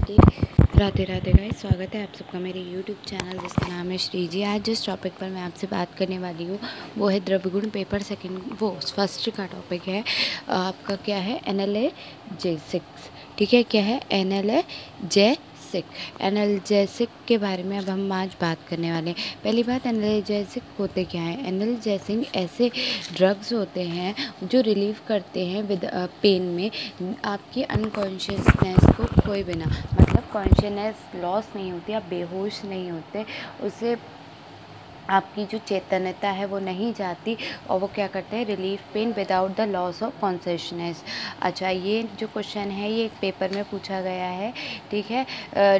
Radhe Radhe guys, स्वागत है आप सबका मेरे यूट्यूब चैनल जिसका नाम है श्री जी। आज जिस टॉपिक पर मैं आपसे बात करने वाली हूँ वो है द्रव्यगुण पेपर सेकंड वो फर्स्ट का टॉपिक है आपका क्या है एनाल्जेसिक्स। ठीक है, क्या है एनाल्जेसिक। एनाल्जेसिक के बारे में अब हम आज बात करने वाले हैं। पहली बात, एनाल्जेसिक होते क्या है। एनाल्जेसिक ऐसे ड्रग्स होते हैं जो रिलीव करते हैं विद पेन में आपकी अनकॉन्शियसनेस को खोए बिना, मतलब कॉन्शियसनेस लॉस नहीं होती, आप बेहोश नहीं होते, उससे आपकी जो चेतनता है वो नहीं जाती और वो क्या करते हैं, relief pen without the loss of consciousness. अच्छा, ये जो क्वेश्चन है ये एक पेपर में पूछा गया है। ठीक है,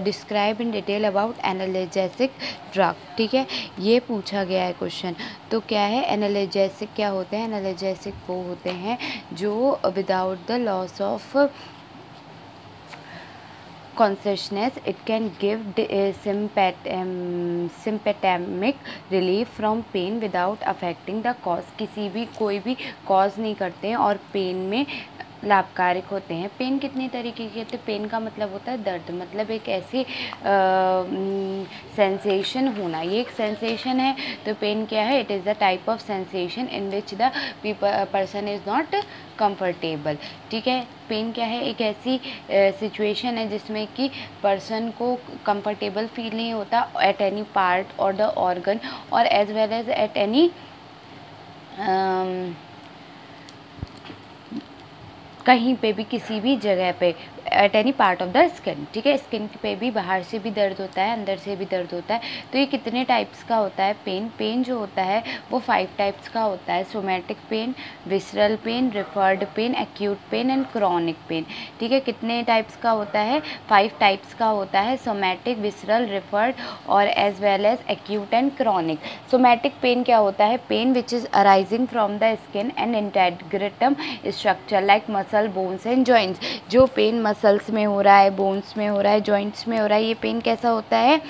describe in detail about analgesic drug. ठीक है, ये पूछा गया है क्वेश्चन। तो क्या है एनाल्जेसिक, क्या होते हैं एनाल्जेसिक, वो होते हैं जो without the loss of consciousness, it can give symptomatic relief from pain without affecting the cause। किसी भी कोई भी कॉज नहीं करते हैं और पेन में लाभकारक होते हैं। पेन कितनी तरीके के होते हैं। पेन का मतलब होता है दर्द, मतलब एक ऐसी सेंसेशन होना, ये एक सेंसेशन है। तो पेन क्या है, it is the type of sensation in which the person is not comfortable. ठीक है, पेन क्या है, एक ऐसी सिचुएशन है जिसमें कि पर्सन को कंफर्टेबल फील नहीं होता एट एनी पार्ट और द ऑर्गन और as well as at any कहीं पे भी, किसी भी जगह पे, at any part of the skin. ठीक है, स्किन पे भी बाहर से भी दर्द होता है, अंदर से भी दर्द होता है। तो ये कितने टाइप्स का होता है पेन। पेन जो होता है वो 5 टाइप्स का होता है। Somatic pain, visceral pain, referred pain, acute pain and chronic pain. ठीक है, कितने टाइप्स का होता है, 5 टाइप्स का होता है। सोमैटिक, विसरल, रिफर्ड और as well as acute and chronic. Somatic pain क्या होता है, pain which is arising from the skin and integument structure like muscle, bones and joints. जो पेन मसल्स में हो रहा है, बोन्स में हो रहा है, जॉइंट्स में हो रहा है, ये पेन कैसा होता है,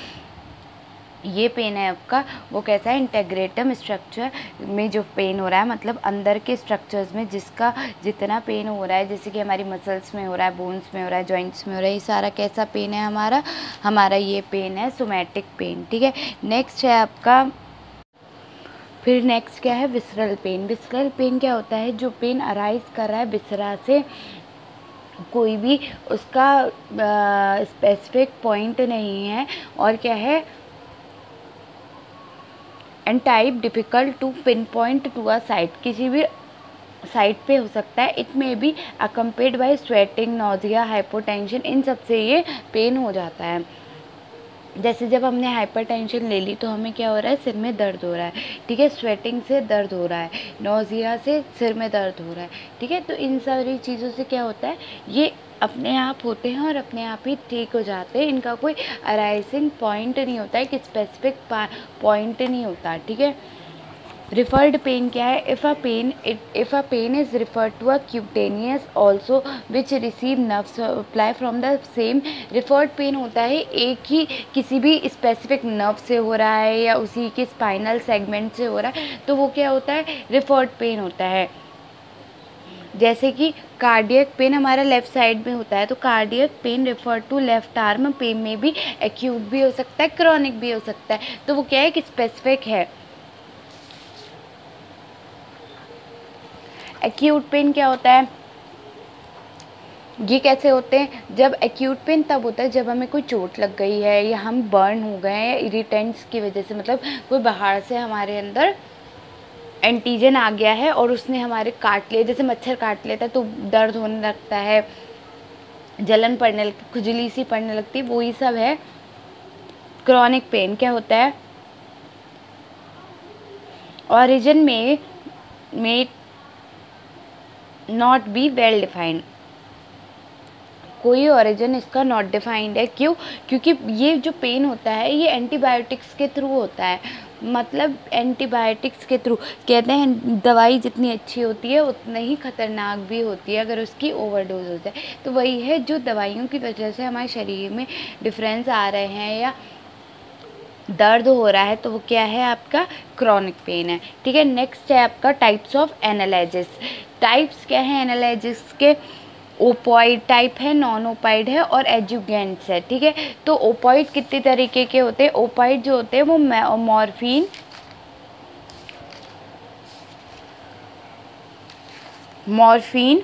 ये पेन है आपका वो कैसा है, इंटेग्रेटम स्ट्रक्चर में जो पेन हो रहा है, मतलब अंदर के स्ट्रक्चर्स में जिसका जितना पेन हो रहा है, जैसे कि हमारी मसल्स में हो रहा है, बोन्स में हो रहा है, जॉइंट्स में हो रहा है, ये सारा कैसा पेन है हमारा ये पेन है सोमैटिक पेन। ठीक है, नेक्स्ट है आपका, फिर नेक्स्ट क्या है, विसरल पेन। विसरल पेन क्या होता है, जो पेन अराइज कर रहा है विसरा से, कोई भी उसका स्पेसिफिक पॉइंट नहीं है और क्या है, and type difficult to pin point to a site, किसी भी साइट पे हो सकता है। It may be accompanied by sweating, nausea, hypotension, इन सब से ये पेन हो जाता है। जैसे जब हमने हाइपरटेंशन ले ली तो हमें क्या हो रहा है, सिर में दर्द हो रहा है। ठीक है, स्वेटिंग से दर्द हो रहा है, नोजिया से सिर में दर्द हो रहा है। ठीक है, तो इन सारी चीज़ों से क्या होता है, ये अपने आप होते हैं और अपने आप ही ठीक हो जाते हैं। इनका कोई अराइजिंग पॉइंट नहीं होता है, कि स्पेसिफिक पॉइंट नहीं होता। ठीक है, रिफर्ड पेन क्या है, if a pain is referred to a cutaneous also which receive nerve supply from the same. Referred pain होता है एक ही किसी भी स्पेसिफिक नर्व से हो रहा है या उसी के स्पाइनल सेगमेंट से हो रहा है, तो वो क्या होता है, रिफर्ड पेन होता है। जैसे कि कार्डियक पेन हमारा लेफ़्ट साइड में होता है, तो cardiac pain refer to left arm pain में भी एक्यूट भी हो सकता है, क्रॉनिक भी हो सकता है। तो वो क्या है कि स्पेसिफिक है। एक्यूट पेन क्या होता है, ये कैसे होते हैं, जब एक्यूट पेन तब होता है जब हमें कोई चोट लग गई है या हम बर्न हो गए हैं इरिटेंट्स की वजह से, मतलब कोई बाहर से हमारे अंदर एंटीजन आ गया है और उसने हमारे काट लिया, जैसे मच्छर काट लेता है तो दर्द होने लगता है, जलन पड़ने लगती, खुजली सी पड़ने लगती है, वो ही सब है। क्रॉनिक पेन क्या होता है, ऑरिजिन में नॉट बी वेल डिफाइंड, कोई ओरिजिन इसका नॉट डिफाइंड है। क्यों, क्योंकि ये जो पेन होता है ये एंटीबायोटिक्स के थ्रू होता है, मतलब एंटीबायोटिक्स के थ्रू। कहते हैं दवाई जितनी अच्छी होती है उतनी ही खतरनाक भी होती है अगर उसकी ओवरडोज हो जाए। तो वही है, जो दवाइयों की वजह से हमारे शरीर में डिफरेंस आ रहे हैं या दर्द हो रहा है, तो वो क्या है, आपका क्रॉनिक पेन है। ठीक है, नेक्स्ट है आपका टाइप्स ऑफ एनालिसिस। टाइप्स क्या है एनालिसिस के, ओपॉइड टाइप है, नॉन ओपॉइड है और एडजुगेंट्स है, ठीक है। तो ओपॉइड कितने तरीके के होते हैं? ओपॉइड जो होते हैं वो मॉर्फिन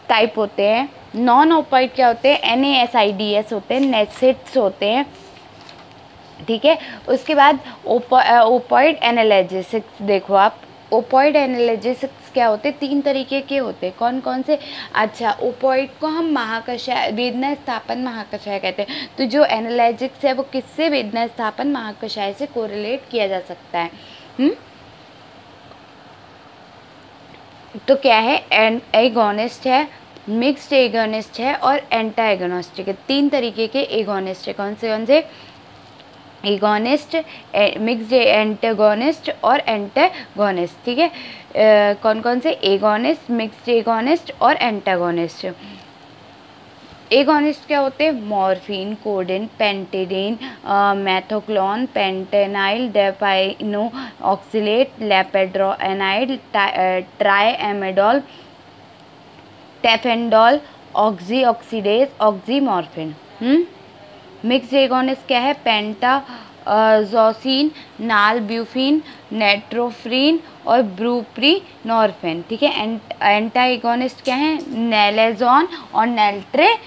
टाइप होते हैं। नॉन ओपॉइड क्या होते हैं? NASIDs होते हैं, नेसिड्स होते हैं, ठीक है। उसके बाद ओपॉइड एनाल्जेसिक्स देखो आप, ओपॉइड एनाल्जेसिक्स क्या होते हैं? 3 तरीके के होते हैं। कौन कौन से? अच्छा, ओपॉइड को हम महाकषाय, वेदना स्थापन महाकषाय कहते हैं। तो जो एनाल्जेसिक्स है वो किससे? वेदना स्थापन महाकषाय से कोरिलेट किया जा सकता है। तो क्या है? एगोनिस्ट है, मिक्स्ड एगोनिस्ट है और एंटागोनिस्टिक है। 3 तरीके के एगोनिस्ट है। कौन से? एगोनिस्ट, मिक्स्ड एंटागोनिस्ट और एंटागोनिस्ट, ठीक है। कौन कौन से? एगोनिस्ट, मिक्स्ड एगोनिस्ट और एंटागोनिस्ट। एगोनिस्ट क्या होते हैं? Morphine, codeine, pethidine, methadone, fentanyl, diphenoxylate, loperamide, tramadol, tapentadol, oxy oxycodone, oxymorphone. Mixed agonist क्या है? पेंटाजोसिन, नालब्यूफिन, नेट्रोफ्रीन और ब्रूप्रीनॉर्फिन, ठीक है। एंटा एगोनिस्ट क्या है? नेलेजोन और नेल्ट्रेजोन,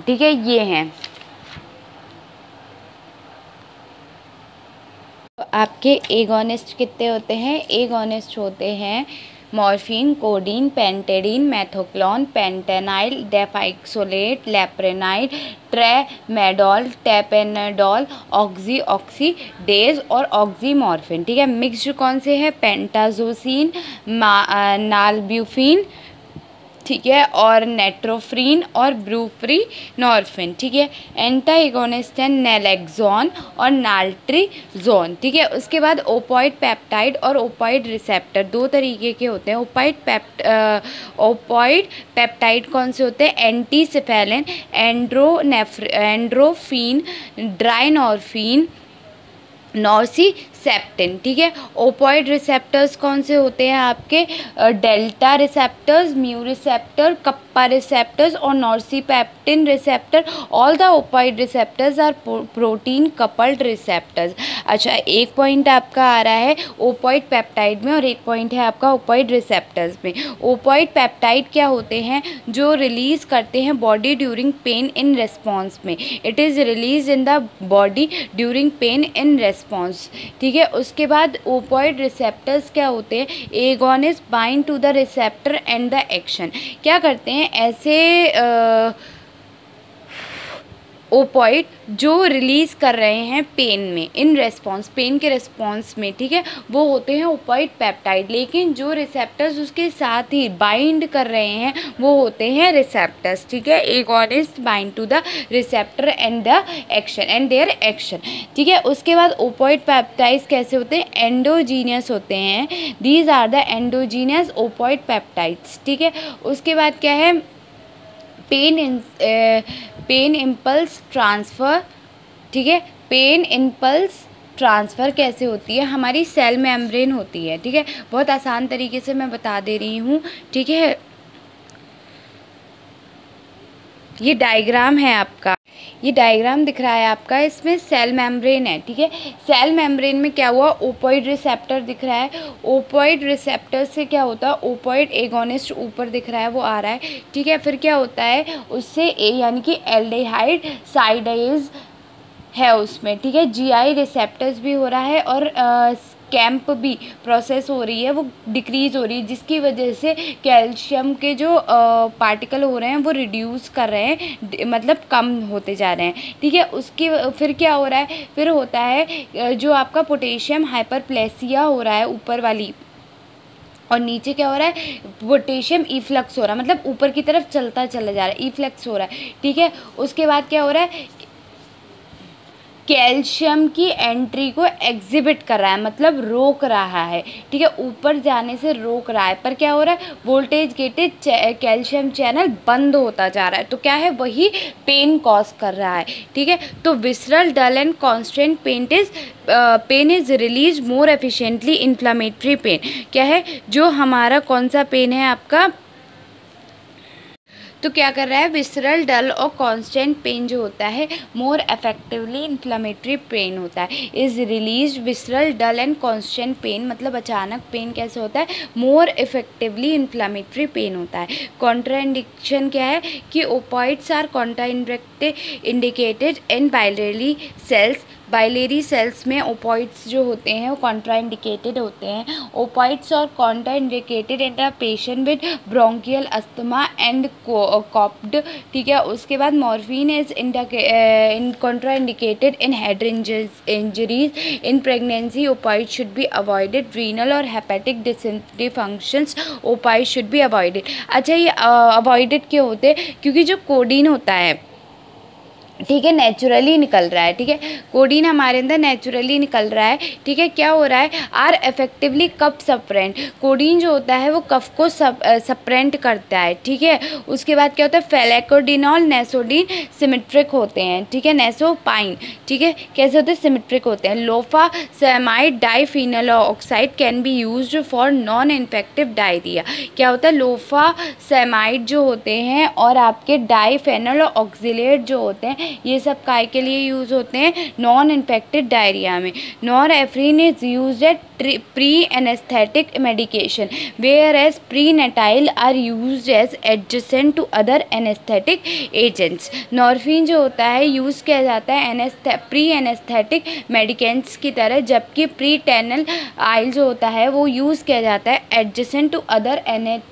ठीक है, ये हैं। तो आपके एगोनिस्ट कितने होते हैं? एगोनिस्ट होते हैं morphine, codeine, pethidine, methadone, fentanyl, diphenoxylate, loperamide, tramadol, tapentadol, oxy oxycodone और ऑक्सीमॉर्फिन, ठीक है। मिक्स्ड कौन से हैं? पेंटाजोसिन, नालब्यूफिन, ठीक है, और नेट्रोफ्रीन और ब्रूप्रीनॉर्फिन, ठीक है। एंटा एगोनिस्ट है नेलेक्सोन और नाल्ट्रिजोन, ठीक है। उसके बाद ओपॉइड पेप्टाइड और ओपॉइड रिसेप्टर 2 तरीके के होते हैं। ओपॉइड पेप्टाइड कौन से होते हैं? एंटीसिफेलिन, एंड्रोफिन, ड्राइनॉर्फिन, नॉर्सिसेप्टिन, ठीक है। ओपॉइड रिसेप्टर्स कौन से होते हैं आपके? Delta receptors, mu receptor, kappa receptors और nociceptin receptor. All the opioid receptors are protein coupled receptors. अच्छा, 1 पॉइंट आपका आ रहा है ओपॉइड पेप्टाइड में और 1 पॉइंट है आपका ओपॉइड रिसेप्टर्स में। ओपॉइड पेप्टाइड क्या होते हैं? जो रिलीज करते हैं body during pain in response में। It is release in the body during pain in response, ठीक है। उसके बाद ओपॉइड रिसेप्टर्स क्या होते हैं? Agonist bind to the receptor and the action. क्या करते हैं? ऐसे ओपॉइड जो रिलीज़ कर रहे हैं पेन में, इन रेस्पॉन्स, पेन के रेस्पॉन्स में, ठीक है, वो होते हैं ओपॉइड पेप्टाइड। लेकिन जो रिसेप्टर्स उसके साथ ही बाइंड कर रहे हैं वो होते हैं रिसेप्टर्स, ठीक है। Agonist bind to the receptor and the action and their action, ठीक है। उसके बाद ओपॉइड पेप्टाइड्स कैसे होते हैं? एंडोजीनियस होते हैं। These are the endogenous opioid peptides, ठीक है। उसके बाद क्या है? पेन इम्पल्स ट्रांसफ़र, ठीक है। पेन इम्पल्स ट्रांसफ़र कैसे होती है? हमारी सेल मेम्ब्रेन होती है, ठीक है। बहुत आसान तरीके से मैं बता दे रही हूँ, ठीक है। ये डायग्राम है आपका, ये डायग्राम दिख रहा है आपका, इसमें सेल मेम्ब्रेन है, ठीक है। सेल मेम्ब्रेन में क्या हुआ? ओपॉइड रिसेप्टर दिख रहा है। ओपॉइड रिसेप्टर से क्या होता है? ओपॉइड एगोनिस्ट ऊपर दिख रहा है, वो आ रहा है, ठीक है। फिर क्या होता है? उससे यानी कि एल्डिहाइड साइडेज है उसमें, ठीक है। GI रिसेप्टर्स भी हो रहा है और कैंप भी प्रोसेस हो रही है, वो डिक्रीज़ हो रही है, जिसकी वजह से कैल्शियम के जो पार्टिकल हो रहे हैं वो रिड्यूस कर रहे हैं, मतलब कम होते जा रहे हैं, ठीक है। उसकी फिर क्या हो रहा है? फिर होता है जो आपका पोटेशियम हाइपरप्लेसिया हो रहा है ऊपर वाली, और नीचे क्या हो रहा है? पोटेशियम इफ्लक्स हो रहा है, मतलब ऊपर की तरफ चलता चला जा रहा है, इफ्लक्स हो रहा है, ठीक है। उसके बाद क्या हो रहा है? कैल्शियम की एंट्री को एग्जिबिट कर रहा है, मतलब रोक रहा है, ठीक है, ऊपर जाने से रोक रहा है। पर क्या हो रहा है? वोल्टेज गेटेड कैल्शियम चैनल बंद होता जा रहा है, तो क्या है? वही पेन कॉज कर रहा है, ठीक है। तो visceral dull and constant pain is release more efficiently inflammatory pain. क्या है? जो हमारा कौन सा पेन है आपका? तो क्या कर रहा है, विसरल डल और कांस्टेंट पेन जो होता है मोर इफेक्टिवली इन्फ्लेमेटरी पेन होता है, is release visceral dull and constant pain, मतलब अचानक पेन कैसे होता है, मोर इफेक्टिवली इन्फ्लेमेटरी पेन होता है। कॉन्ट्राइंडिकेशन क्या है कि opioids are contraindicated in biliary cells, biliary cells में ओपॉइड्स जो होते हैं वो कॉन्ट्राइंडिकेटेड होते हैं। ओपॉइड्स और contraindicated in the patient with bronchial asthma and COPD, ठीक है। उसके बाद morphine is contraindicated in head injuries, in pregnancy opioid should be avoided, renal और hepatic dysentery functions opioid should be avoided. अच्छा, ये अवॉइडेड क्यों होते हैं, क्योंकि जो कोडीन होता है, ठीक है, नेचुरली निकल रहा है, ठीक है, कोडीन हमारे अंदर नेचुरली निकल रहा है, ठीक है। क्या हो रहा है, आर इफेक्टिवली कफ सप्रेंट, कोडीन जो होता है वो कफ को सप्रेंट करता है, ठीक है। उसके बाद क्या होता है, फेलेकोडिनॉल नेसोडीन सिमेट्रिक होते हैं, ठीक है, नेसोपाइन, ठीक है, कैसे होते हैं, सिमेट्रिक होते हैं। Loperamide diphenyl oxide can be used for non infective diarrhoea, क्या होता है, लोफा सेमाइड जो होते हैं और आपके डाइफेनल ऑक्सिलेट जो होते हैं ये सब काय के लिए यूज़ होते हैं, नॉन इन्फेक्टेड डायरिया में। Morphine is used at pre anaesthetic medication where as fentanyl are used as adjacent to other anaesthetic agents. Morphine जो होता है यूज़ किया जाता है प्री एनेस्थेटिक मेडिकेंट्स की तरह, जबकि प्री टेनल आइल जो होता है वो यूज़ किया जाता है adjacent to other anaesthetic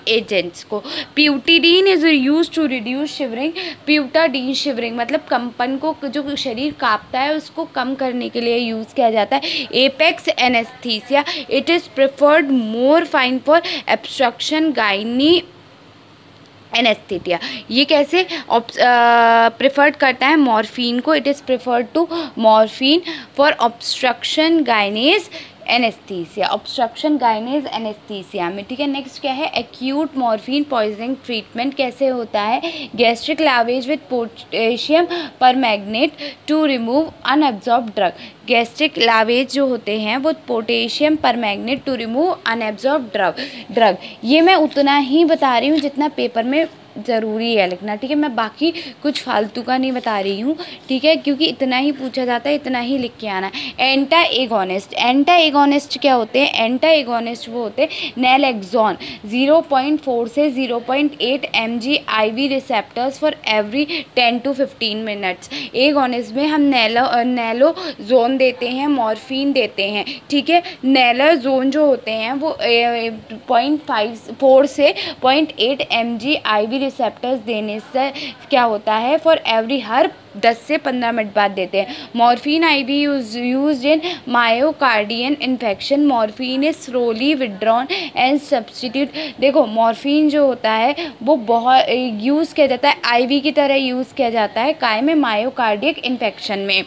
agents को। Pethidine is use to reduce shivering, pethidine shivering मतलब कंपन को, जो शरीर कांपता है उसको कम करने के लिए यूज़ किया जाता है। Apex anaesthesia, it is preferred more fine for obstruction gynae anaesthesia, ये कैसे प्रेफर्ड करता है मॉर्फिन को, it is preferred to morphine for obstruction गायनेज anaesthesia, obstruction गायनेज anaesthesia में, ठीक है। नेक्स्ट क्या है, एक्यूट मॉर्फिन पॉइजनिंग ट्रीटमेंट कैसे होता है, gastric lavage with potassium permanganate to remove unabsorb drug, gastric lavage जो होते हैं वो potassium permanganate to remove unabsorb drug. ये मैं उतना ही बता रही हूँ जितना पेपर में ज़रूरी है लिखना, ठीक है, मैं बाकी कुछ फालतू का नहीं बता रही हूँ, ठीक है, क्योंकि इतना ही पूछा जाता है, इतना ही लिख के आना। एंटा एगोनिस्ट, एंटा एगोनिस्ट क्या होते हैं, एंटा एगोनिस्ट वो होते हैं नैलएक्सोन 0.4 से 0.8 mg IV receptors for every 10 to 15 minutes. Agonist में हम नैलोजोन देते हैं, मॉर्फिन देते हैं, ठीक है। नैलोजोन जो होते हैं वो 0.4 से 0.8 mg IV रिसेप्टर्स देने से क्या होता है, फॉर एवरी हर 10 से 15 मिनट बाद देते हैं। Morphine IV used in myocardial infection, morphine is slowly withdrawn and substitute. देखो मॉर्फिन जो होता है वो बहुत यूज़ किया जाता है, IV की तरह यूज़ किया जाता है काय में, मायोकार्डियक इन्फेक्शन में।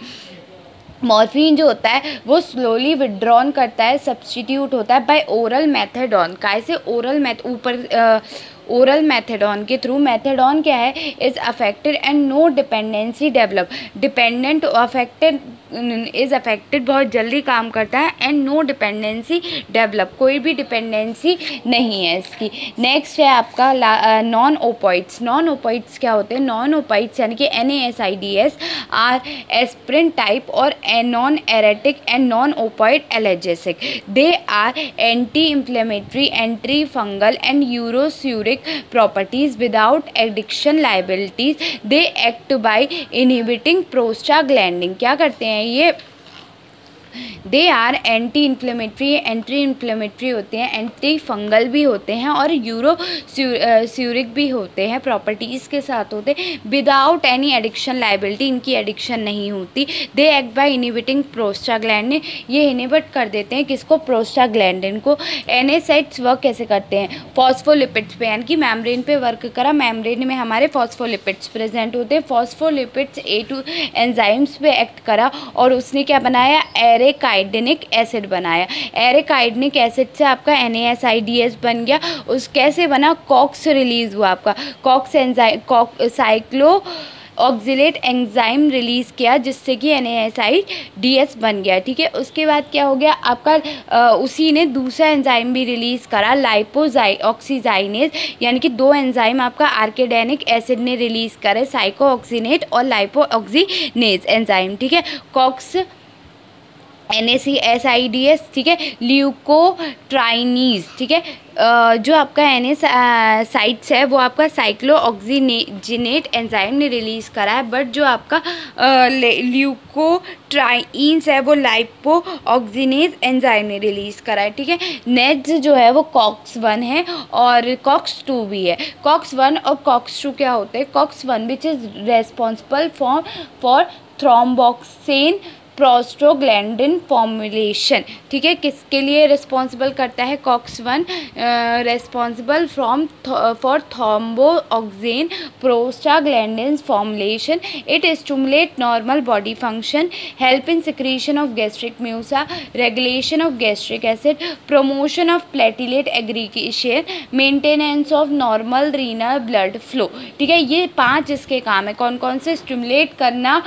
मॉर्फिन जो होता है वो स्लोली विड्रॉन करता है, सब्स्टिट्यूट होता है बाय ओरल मेथडॉन, काय से, ओरल मेथडॉन के थ्रू। मेथडॉन क्या है, is affected and no dependency develop, dependent affected is affected बहुत जल्दी काम करता है, एंड नो डिपेंडेंसी डेवलप, कोई भी डिपेंडेंसी नहीं है इसकी। नेक्स्ट है आपका नॉन ओपॉइड्स। नॉन ओपॉइड्स क्या होते हैं, नॉन ओपॉइड्स यानी कि NSAIDs आर एस्प्रिन टाइप और non narcotic and non opioid analgesic. They are anti inflammatory, anti fungal and uricosuric properties without addiction liabilities. They act by inhibiting prostaglandin, क्या करते हैं ये, दे आर एंटी इन्फ्लेमेटरी होते हैं, anti fungal भी होते हैं और यूरोस्यूरिक भी होते हैं, प्रॉपर्टीज़ के साथ होते हैं, विदाउट एनी एडिक्शन लाइबिलिटी, इनकी एडिक्शन नहीं होती। They act by inhibiting prostaglandin, ये इनहिबिट कर देते हैं किसको, प्रोस्टाग्लैंडिन को। NSAIDs वर्क कैसे करते हैं, फॉस्फोलिपिड्स पे, यानी कि मेम्ब्रेन पे वर्क करा, मेम्ब्रेन में हमारे फॉस्फोलिपिड्स प्रेजेंट होते हैं, फॉस्फोलिपिड्स A2 एंजाइम्स पे एक्ट करा और उसने क्या बनाया, एरेकाइडिनिक एसिड बनाया। एरेकाइडिनिक एसिड से आपका NSAIDs बन गया। उस कैसे बना, कॉक्स रिलीज हुआ आपका, COX enzyme, oxalate enzyme release किया जिससे कि NASIDS बन गया, ठीक है। उसके बाद क्या हो गया आपका, उसी ने दूसरा एंजाइम भी रिलीज़ करा ऑक्सीजाइनेज, यानी कि 2 एंजाइम आपका आर्किडेनिक एसिड ने रिलीज़ करे, साइक्लोऑक्सीनेट और लाइपोऑक्सीनेज एंजाइम, ठीक है। कॉक्स NACSIDS, ठीक है। ल्यूकोट्राइनीज, ठीक है। जो आपका साइट्स है वो आपका साइक्लोऑक्सीजिनेट एंजाइम ने रिलीज़ करा है, बट जो आपका ल्यूकोट्राइन्स है वो लाइपोऑक्सीनेज एंजाइम ने रिलीज़ करा है, ठीक है। नेक्स्ट जो है वो COX-1 है और COX-2 भी है। COX-1 और COX-2 क्या होते हैं? COX-1 which is responsible for thromboxane prostaglandin formulation, ठीक है। किसके लिए रिस्पॉन्सिबल करता है COX-1? Responsible for thromboxane prostaglandin formulation. It stimulate normal body function, help in secretion of gastric mucosa, regulation of gastric acid, promotion of platelet aggregation, maintenance of normal renal blood flow, ठीक है। ये 5 इसके काम है। कौन कौन से? Stimulate करना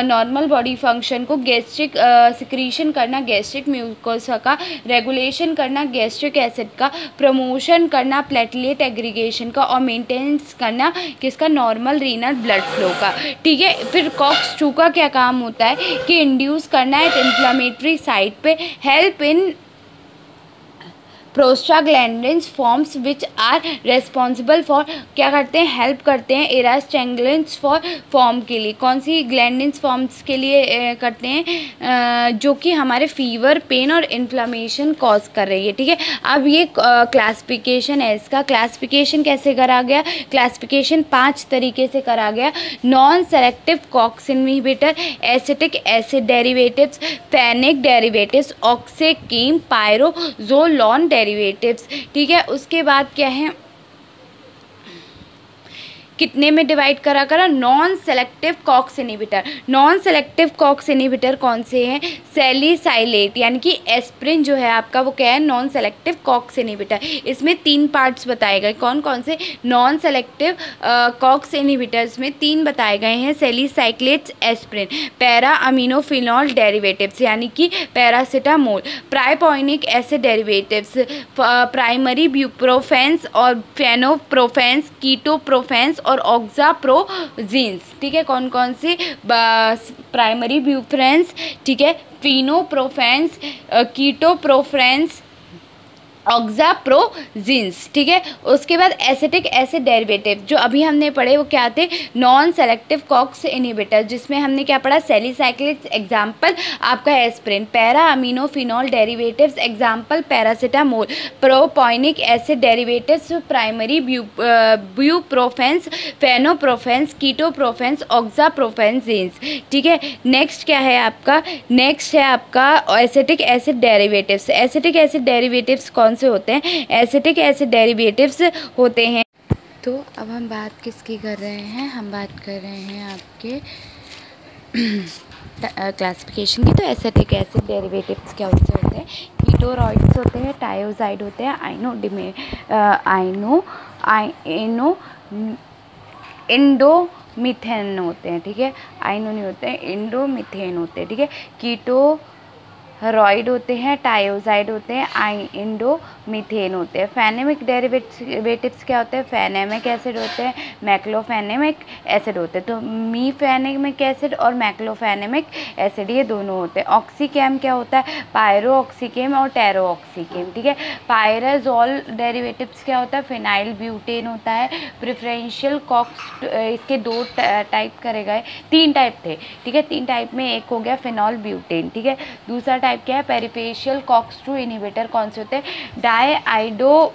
नॉर्मल बॉडी फंक्शन को, गैस्ट्रिक सिक्रीशन करना गैस्ट्रिक म्यूकोसा का, रेगुलेशन करना गैस्ट्रिक एसिड का, प्रमोशन करना प्लेटलेट एग्रीगेशन का और मेंटेनेंस करना किसका? नॉर्मल रीनल ब्लड फ्लो का, ठीक है। फिर COX-2 का क्या काम होता है कि इंड्यूस करना है इन्फ्लेमेटरी साइट पे, help in prostaglandins forms which are responsible for, क्या करते हैं? हेल्प करते हैं इरास्टेंग्लिन्स फॉर्म के लिए। कौन सी ग्लैंडिन्स फॉर्म्स के लिए करते हैं? जो कि हमारे फीवर, पेन और इन्फ्लामेशन कॉज कर रही है, ठीक है। अब ये क्लासिफिकेशन है, इसका क्लासिफिकेशन कैसे करा गया? क्लासिफिकेशन 5 तरीके से करा गया। Non selective COX inhibitor, acetic acid derivatives, phenic derivatives, oxicam, pyrazolone derivatives, ठीक है। उसके बाद क्या है? कितने में डिवाइड करा? Non selective COX inhibitor. Non selective COX inhibitor कौन से हैं? सैलिसाइलेट, यानी कि एस्प्रिन जो है आपका वो क्या है? Non selective COX inhibitor. इसमें 3 पार्ट्स बताए गए। कौन कौन से? नॉन सेलेक्टिव COX इनहिबिटर्स में 3 बताए गए हैं। सैलिसाइक्लेट्स, एस्प्रिन, पैरा अमीनोफिनॉल डेरिवेटिव्स, यानी कि पैरासिटामोल, प्राइपोनिक एसिड डेरिवेटिव्स, प्राइमरी ब्यूप्रोफेंस और फेनोप्रोफेंस, कीटोप्रोफेंस और ऑक्साप्रोजीन्स, ठीक है। कौन कौन से? प्राइमरी ब्यूप्रेंस, ठीक है, फिनोप्रोफेंस, कीटोप्रोफेंस, ऑक्साप्रोजीन्स, ठीक है। उसके बाद एसिटिक एसिड डेरिवेटिव जो अभी हमने पढ़े वो क्या थे? नॉन सेलेक्टिव COX इनहिबिटर, जिसमें हमने क्या पढ़ा? सैलिसाइक्लिक्स, एग्जाम्पल आपका aspirin, para aminophenol derivatives, example paracetamol, propionic acid derivatives, primary ibuprofens, fenoprofens, ketoprofens, oxaprozins, ठीक है। नेक्स्ट क्या है आपका? नेक्स्ट है आपका acetic acid derivatives. Acetic acid derivatives कौन से होते हैं? एसिटिक एसिड डेरिवेटिव्स होते हैं। तो अब हम बात किसकी कर रहे हैं? हम बात कर रहे हैं आपके क्लासिफिकेशन की। तो एसिटिक एसिड डेरिवेटिव्स क्या होते हैं? कीटोरॉइड्स होते हैं, टायोजाइड होते हैं, इंडोमिथेन होते हैं, ठीक है। आइनो नहीं होते हैं, इंडोमिथेन होते हैं, ठीक है। कीटोरॉइड होते हैं, टायोजाइड होते हैं, इंडोमिथेन होते हैं। फेनेमिक डेरिवेटिव्स क्या होते हैं? फेनेमिक एसिड होते हैं, मैक्लोफेनेमिक एसिड होते हैं। तो मीफेनेमिक एसिड और मैक्लोफेनेमिक एसिड ये दोनों होते हैं। ऑक्सीकेम क्या होता है? पायरो ऑक्सीकेम और टेरो ऑक्सीकेम, ठीक है। पायराजोल डेरिवेटिव्स क्या होता है? फिनाइल ब्यूटेन होता है। प्रेफरेंशियल COX, इसके 2 टाइप करे गए, 3 टाइप थे, ठीक है। 3 टाइप में एक हो गया फिनॉल ब्यूटेन, ठीक है। दूसरा टाइप क्या है? पेरिफेशियल COX-2 इनहिबिटर कौन से होते हैं? डाईआइडो,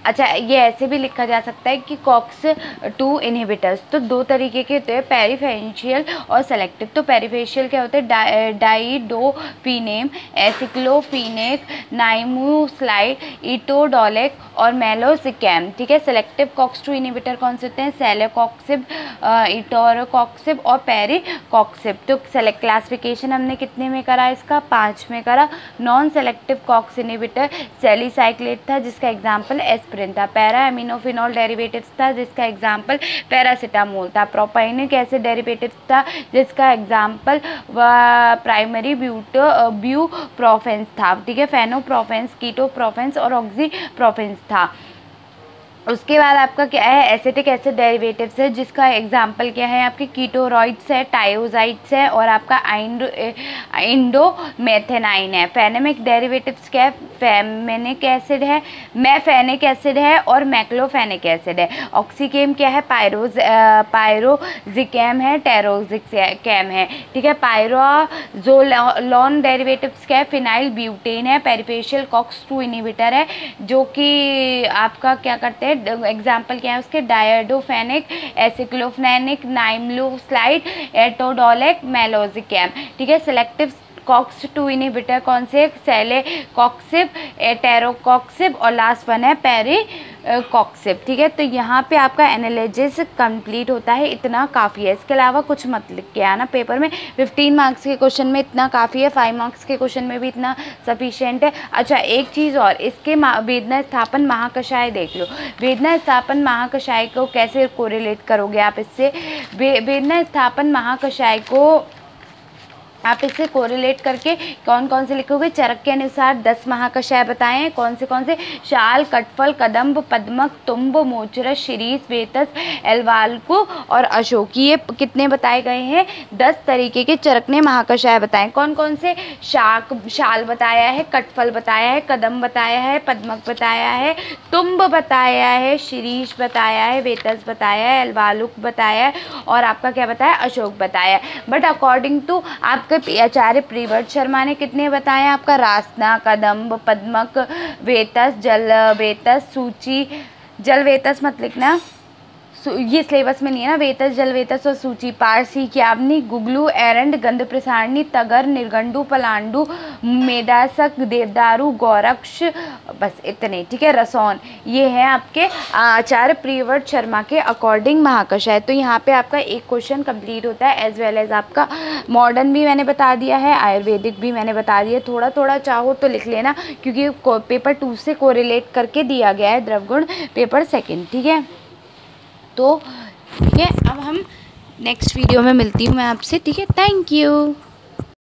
अच्छा ये ऐसे भी लिखा जा सकता है कि COX-2 इनहिबिटर्स। तो 2 तरीके के होते हैं, पेरिफेशियल और सेलेक्टिव। तो पेरिफेशियल क्या होते हैं? डाइडोफिनेम, एसिक्लोफिनेक, नाइमूस्लाइड, इटोडोलेक और मेलोसिकैम, ठीक है। सेलेक्टिव COX-2 इनहिबिटर कौन से होते हैं? सेलेकॉक्सिब, इटोरोकॉक्सिब और पेरिकॉक्सिब। तो सेलेक्ट क्लासिफिकेशन हमने कितने में करा? इसका 5 में करा। नॉन सेलेक्टिव COX इनहिबिटर सैलिसाइक्लेट था, जिसका एग्जाम्पल एस्प्रिन एस्पिरिन था। पैरा एमिनोफिनॉल डेरिवेटिव्स था जिसका एग्जाम्पल पैरासिटामोल था। प्रोपाइनिक एसिड डेरिवेटिव्स था जिसका एग्जाम्पल प्राइमरी ब्यूप्रोफेंस था, ठीक है, फेनोप्रोफेंस, कीटोप्रोफेंस और ऑक्सीप्रोफेंस था। उसके बाद आपका क्या है, एसिटिक एसिड डेरिवेटिव्स है जिसका एग्जाम्पल क्या है, आपके कीटोरॉइड्स है, टायोजाइड्स है और आपका इंडोमेथेनाइन है। फेनेमिक डेरिवेटिव्स क्या है, फेमेनिक एसिड है, मैफेनिक एसिड है और मैक्लोफेनिक एसिड है। ऑक्सीकेम क्या है, पायरोजिकेम है, टेरोजिकेम है, ठीक है। पायरोजोलोन डेरिवेटिव्स क्या है, फिनाइल ब्यूटेन है। पेरिफेशियल कॉक्स 2 इनहिबिटर है जो कि आपका क्या करते हैं, एग्जाम्पल क्या है उसके, डायडोफेनिक, एसिक्लोफेनिक, नाइमलोस्लाइड, एटोडोलेक, मेलोजिकैम, ठीक है। सिलेक्टिव कॉक्स 2 इनहिबिटर कौन से, सेलेकॉक्सिब, एटेरोकॉक्सिब और लास्ट वन है पेरिकॉक्सिब, ठीक है। तो यहाँ पे आपका एनालिसिस कंप्लीट होता है, इतना काफ़ी है, इसके अलावा कुछ मत लिख के आना पेपर में। 15 मार्क्स के क्वेश्चन में इतना काफ़ी है, 5 मार्क्स के क्वेश्चन में भी इतना सफिशिएंट है। अच्छा एक चीज़ और, इसके वेदना स्थापन महाकषाय देख लो। वेदना स्थापन महाकषाय को कैसे कोरिलेट करोगे आप इससे, वेदना स्थापन महाकषाय को आप इससे कोरिलेट करके कौन कौन से लिखोगे, चरक के अनुसार 10 महाकषाय बताए हैं। कौन से, शाल, कटफल, कदम्ब, पद्मक, तुम्ब, मोचरस, शिरीष, वेतस, एल्वाल्कु और अशोक, ये कितने बताए गए हैं, 10 तरीके के चरक ने महाकषाय बताए। कौन से, शाल बताया है, कटफल बताया है, कदम्ब बताया है, पद्मक बताया है, तुम्ब बताया है, शिरीष बताया है, वेतस बताया है, एल्वालुक बताया है और आपका क्या बताया, अशोक बताया है। बट अकॉर्डिंग टू आपका आचार्य प्रियव्रत शर्मा ने कितने बताए, आपका रासना, कदम्ब, पद्मक, वेतस, जल वेतस, सूची, जल वेतस मत लिखना, ये सिलेबस में नहीं है ना, वेतस, जल वेतस और सूची, पारसी, क्यावनी, गुगलू, एरंड, गंध प्रसारणी, तगर, निर्गंडू, पलांडू, मेदासक, देवदारू, गौरक्ष, बस इतने, ठीक है। रसौन, ये है आपके आचार्य प्रियव्रत शर्मा के अकॉर्डिंग महाकषाय। तो यहाँ पे आपका एक क्वेश्चन कंप्लीट होता है, एज वेल एज आपका मॉडर्न भी मैंने बता दिया है, आयुर्वेदिक भी मैंने बता दिया। थोड़ा थोड़ा चाहो तो लिख लेना क्योंकि पेपर 2 से कोरिलेट करके दिया गया है द्रवगुण पेपर 2, ठीक है। तो ठीक है, अब हम नेक्स्ट वीडियो में मिलती हूँ मैं आपसे, ठीक है। Thank you.